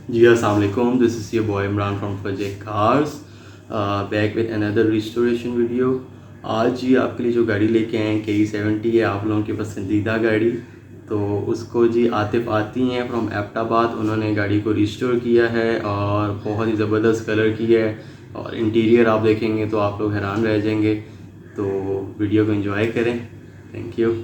जी अस्सलाम वालेकुम, this is your boy Imran from project cars, back with another restoration video. आज जी आपके लिए जो गाड़ी लेके आए हैं K70 है, आप लोगों की पसंदीदा गाड़ी। तो उसको जी आतिफ आती हैं फ्रॉम एबटाबाद, उन्होंने गाड़ी को रिस्टोर किया है और बहुत ही ज़बरदस्त कलर किया है और इंटीरियर आप देखेंगे तो आप लोग हैरान रह जाएंगे। तो वीडियो को एंजॉय करें। Thank you.